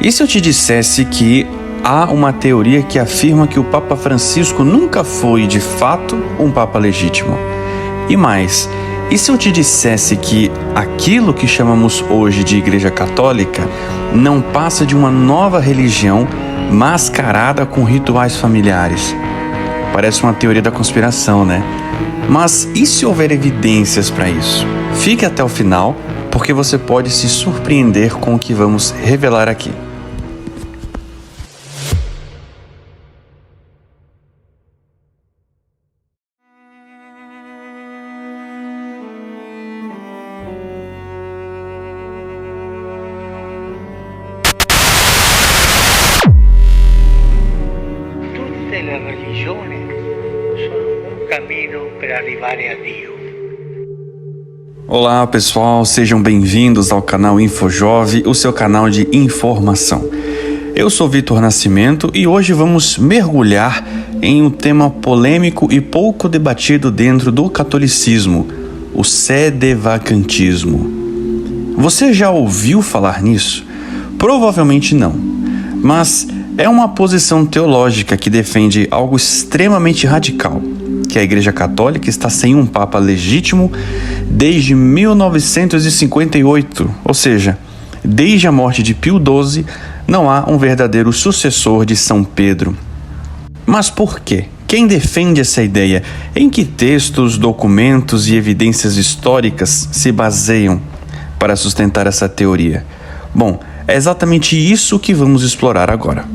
E se eu te dissesse que há uma teoria que afirma que o Papa Francisco nunca foi, de fato, um Papa legítimo? E mais, e se eu te dissesse que aquilo que chamamos hoje de Igreja Católica não passa de uma nova religião mascarada com rituais familiares? Parece uma teoria da conspiração, né? Mas e se houver evidências para isso? Fique até o final, porque você pode se surpreender com o que vamos revelar aqui. Tutte le religioni sono un cammino per arrivare a Dio. Olá pessoal, sejam bem-vindos ao canal InfoJove, o seu canal de informação. Eu sou Vitor Nascimento e hoje vamos mergulhar em um tema polêmico e pouco debatido dentro do catolicismo, o sedevacantismo. Você já ouviu falar nisso? Provavelmente não, mas é uma posição teológica que defende algo extremamente radical, que a Igreja Católica está sem um Papa legítimo desde 1958, ou seja, desde a morte de Pio XII, não há um verdadeiro sucessor de São Pedro. Mas por quê? Quem defende essa ideia? Em que textos, documentos e evidências históricas se baseiam para sustentar essa teoria? Bom, é exatamente isso que vamos explorar agora.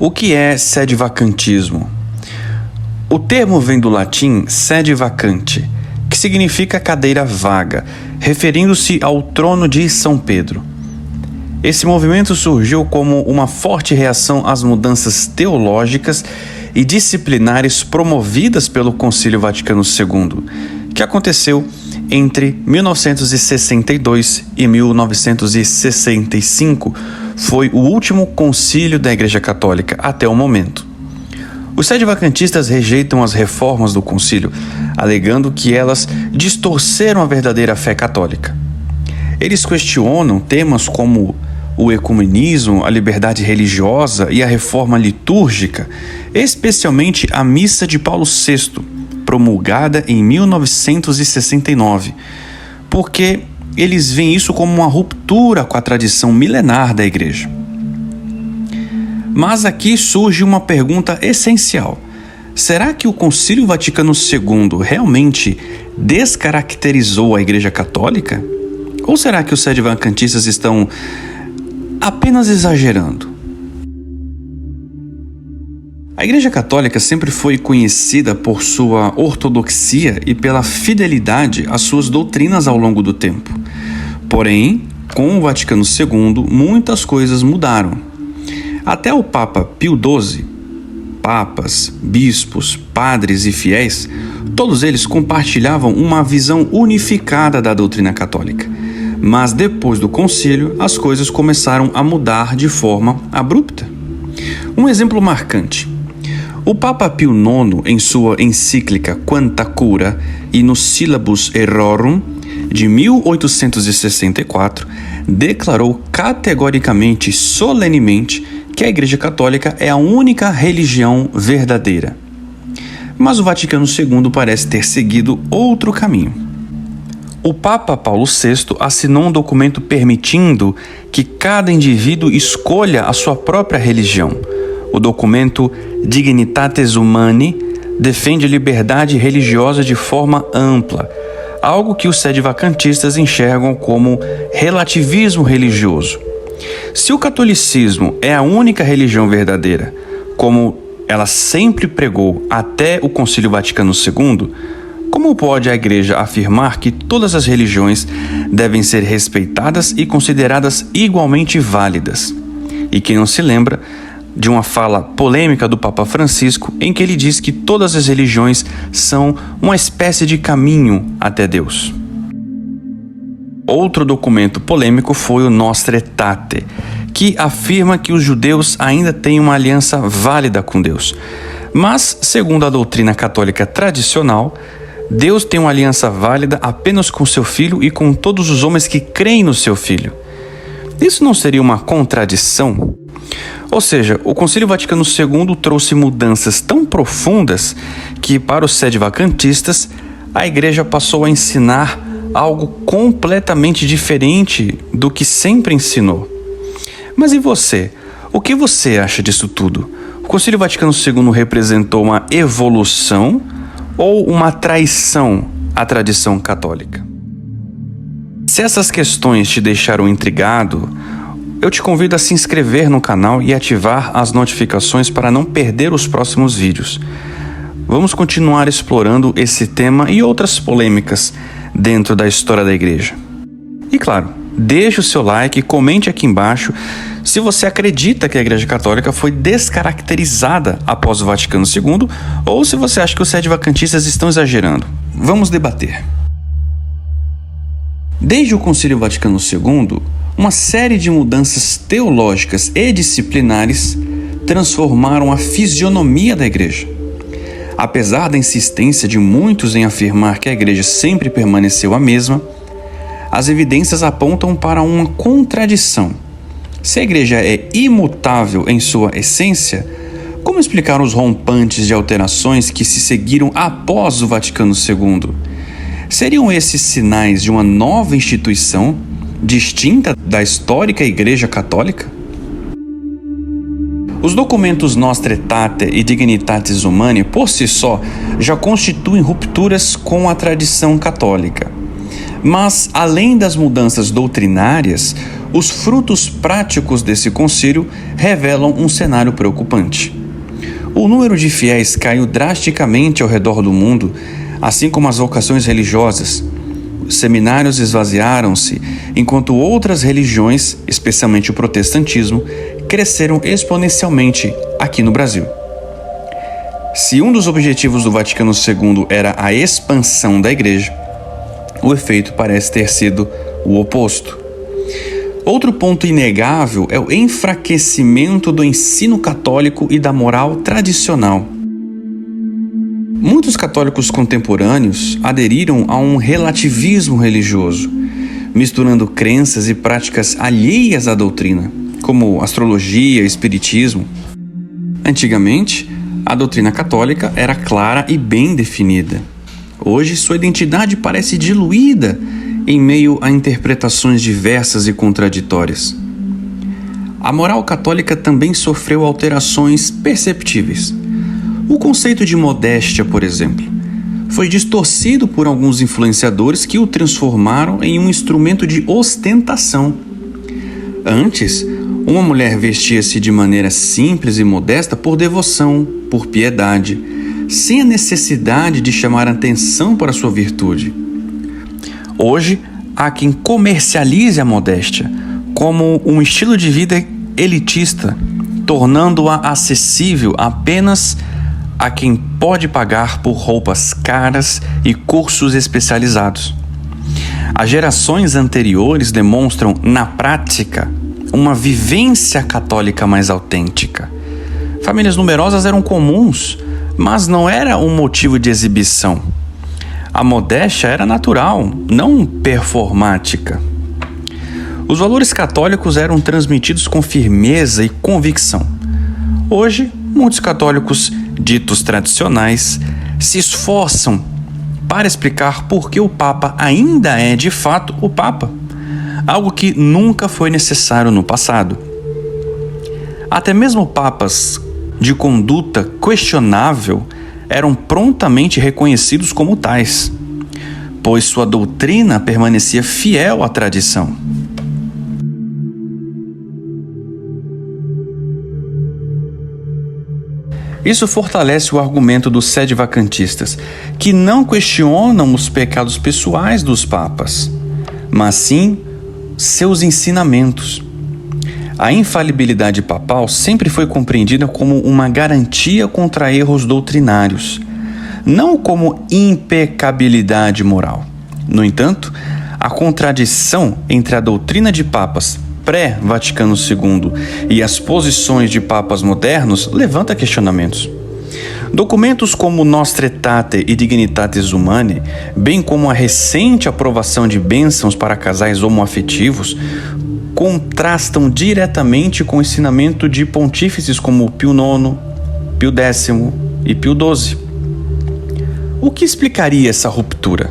O que é sedevacantismo? O termo vem do latim sede vacante, que significa cadeira vaga, referindo-se ao trono de São Pedro. Esse movimento surgiu como uma forte reação às mudanças teológicas e disciplinares promovidas pelo Concílio Vaticano II, que aconteceu entre 1962 e 1965, foi o último concílio da Igreja Católica até o momento. Os sedevacantistas rejeitam as reformas do concílio, alegando que elas distorceram a verdadeira fé católica. Eles questionam temas como o ecumenismo, a liberdade religiosa e a reforma litúrgica, especialmente a Missa de Paulo VI, promulgada em 1969, porque eles veem isso como uma ruptura com a tradição milenar da Igreja. Mas aqui surge uma pergunta essencial. Será que o Concílio Vaticano II realmente descaracterizou a Igreja Católica? Ou será que os sedevacantistas estão apenas exagerando? A Igreja Católica sempre foi conhecida por sua ortodoxia e pela fidelidade às suas doutrinas ao longo do tempo. Porém, com o Vaticano II, muitas coisas mudaram. Até o Papa Pio XII, papas, bispos, padres e fiéis, todos eles compartilhavam uma visão unificada da doutrina católica. Mas depois do concílio, as coisas começaram a mudar de forma abrupta. Um exemplo marcante. O Papa Pio IX, em sua encíclica Quanta Cura e no Syllabus Errorum, de 1864, declarou categoricamente, solenemente, que a Igreja Católica é a única religião verdadeira. Mas o Vaticano II parece ter seguido outro caminho. O Papa Paulo VI assinou um documento permitindo que cada indivíduo escolha a sua própria religião. O documento Dignitatis Humanae defende a liberdade religiosa de forma ampla, algo que os sedevacantistas enxergam como relativismo religioso. Se o catolicismo é a única religião verdadeira, como ela sempre pregou até o Concílio Vaticano II, como pode a Igreja afirmar que todas as religiões devem ser respeitadas e consideradas igualmente válidas? E quem não se lembra de uma fala polêmica do Papa Francisco, em que ele diz que todas as religiões são uma espécie de caminho até Deus. Outro documento polêmico foi o Nostra Aetate, que afirma que os judeus ainda têm uma aliança válida com Deus. Mas, segundo a doutrina católica tradicional, Deus tem uma aliança válida apenas com seu Filho e com todos os homens que creem no seu Filho. Isso não seria uma contradição? Ou seja, o Concílio Vaticano II trouxe mudanças tão profundas que, para os sedevacantistas, a Igreja passou a ensinar algo completamente diferente do que sempre ensinou. Mas e você? O que você acha disso tudo? O Concílio Vaticano II representou uma evolução ou uma traição à tradição católica? Se essas questões te deixaram intrigado, eu te convido a se inscrever no canal e ativar as notificações para não perder os próximos vídeos. Vamos continuar explorando esse tema e outras polêmicas dentro da história da Igreja. E claro, deixe o seu like e comente aqui embaixo se você acredita que a Igreja Católica foi descaracterizada após o Vaticano II ou se você acha que os sedevacantistas estão exagerando. Vamos debater. Desde o Concílio Vaticano II, uma série de mudanças teológicas e disciplinares transformaram a fisionomia da Igreja. Apesar da insistência de muitos em afirmar que a Igreja sempre permaneceu a mesma, as evidências apontam para uma contradição. Se a Igreja é imutável em sua essência, como explicar os rompantes de alterações que se seguiram após o Vaticano II? Seriam esses sinais de uma nova instituição, distinta da histórica Igreja Católica? Os documentos Nostra Aetate e Dignitatis Humanae, por si só, já constituem rupturas com a tradição católica. Mas, além das mudanças doutrinárias, os frutos práticos desse concílio revelam um cenário preocupante. O número de fiéis caiu drasticamente ao redor do mundo, assim como as vocações religiosas. Os seminários esvaziaram-se, enquanto outras religiões, especialmente o protestantismo, cresceram exponencialmente aqui no Brasil. Se um dos objetivos do Vaticano II era a expansão da Igreja, o efeito parece ter sido o oposto. Outro ponto inegável é o enfraquecimento do ensino católico e da moral tradicional. Muitos católicos contemporâneos aderiram a um relativismo religioso, misturando crenças e práticas alheias à doutrina, como astrologia e espiritismo. Antigamente, a doutrina católica era clara e bem definida. Hoje, sua identidade parece diluída em meio a interpretações diversas e contraditórias. A moral católica também sofreu alterações perceptíveis. O conceito de modéstia, por exemplo, foi distorcido por alguns influenciadores que o transformaram em um instrumento de ostentação. Antes, uma mulher vestia-se de maneira simples e modesta por devoção, por piedade, sem a necessidade de chamar atenção para sua virtude. Hoje, há quem comercialize a modéstia como um estilo de vida elitista, tornando-a acessível apenas a quem pode pagar por roupas caras e cursos especializados. As gerações anteriores demonstram, na prática, uma vivência católica mais autêntica. Famílias numerosas eram comuns, mas não era um motivo de exibição. A modéstia era natural, não performática. Os valores católicos eram transmitidos com firmeza e convicção. Hoje, muitos católicos ditos tradicionais se esforçam para explicar por que o Papa ainda é de fato o Papa, algo que nunca foi necessário no passado. Até mesmo papas de conduta questionável eram prontamente reconhecidos como tais, pois sua doutrina permanecia fiel à tradição. Isso fortalece o argumento dos sedevacantistas, que não questionam os pecados pessoais dos papas, mas sim seus ensinamentos. A infalibilidade papal sempre foi compreendida como uma garantia contra erros doutrinários, não como impecabilidade moral. No entanto, a contradição entre a doutrina de papas pré-Vaticano II e as posições de papas modernos levanta questionamentos. Documentos como Nostra Aetate e Dignitatis Humanae, bem como a recente aprovação de bênçãos para casais homoafetivos, contrastam diretamente com o ensinamento de pontífices como Pio IX, Pio X e Pio XII. O que explicaria essa ruptura?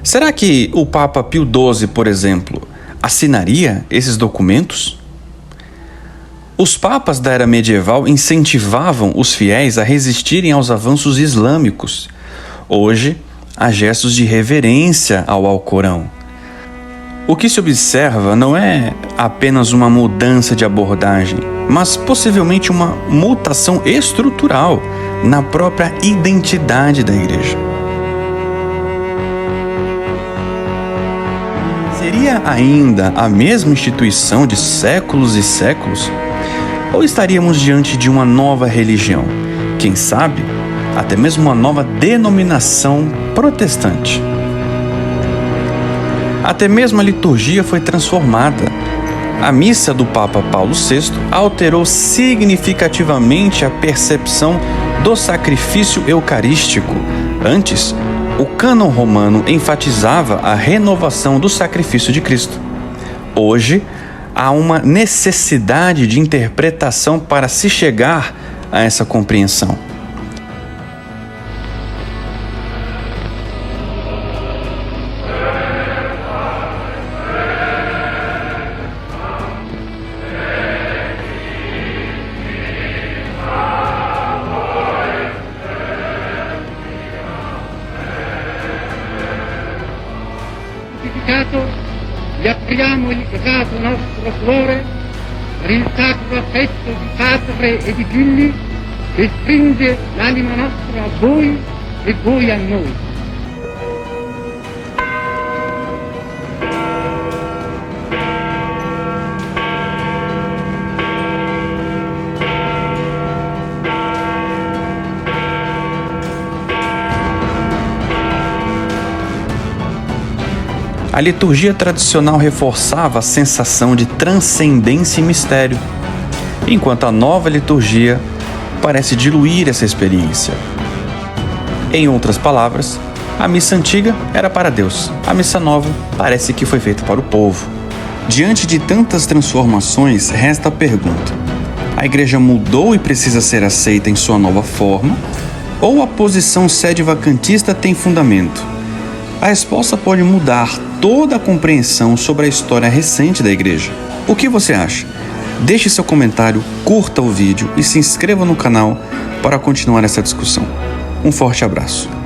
Será que o Papa Pio XII, por exemplo, assinaria esses documentos? Os papas da era medieval incentivavam os fiéis a resistirem aos avanços islâmicos. Hoje, há gestos de reverência ao Alcorão. O que se observa não é apenas uma mudança de abordagem, mas possivelmente uma mutação estrutural na própria identidade da Igreja. Seria ainda a mesma instituição de séculos e séculos? Ou estaríamos diante de uma nova religião? Quem sabe, até mesmo uma nova denominação protestante. Até mesmo a liturgia foi transformada. A missa do Papa Paulo VI alterou significativamente a percepção do sacrifício eucarístico. Antes, o cânon romano enfatizava a renovação do sacrifício de Cristo. Hoje, há uma necessidade de interpretação para se chegar a essa compreensão. Gli apriamo il sacro nostro cuore per il sacro affetto di padre e di figli che stringe l'anima nostra a voi e voi a noi. A liturgia tradicional reforçava a sensação de transcendência e mistério, enquanto a nova liturgia parece diluir essa experiência. Em outras palavras, a missa antiga era para Deus, a missa nova parece que foi feita para o povo. Diante de tantas transformações, resta a pergunta: a Igreja mudou e precisa ser aceita em sua nova forma? Ou a posição sede-vacantista tem fundamento? A resposta pode mudar toda a compreensão sobre a história recente da Igreja. O que você acha? Deixe seu comentário, curta o vídeo e se inscreva no canal para continuar essa discussão. Um forte abraço.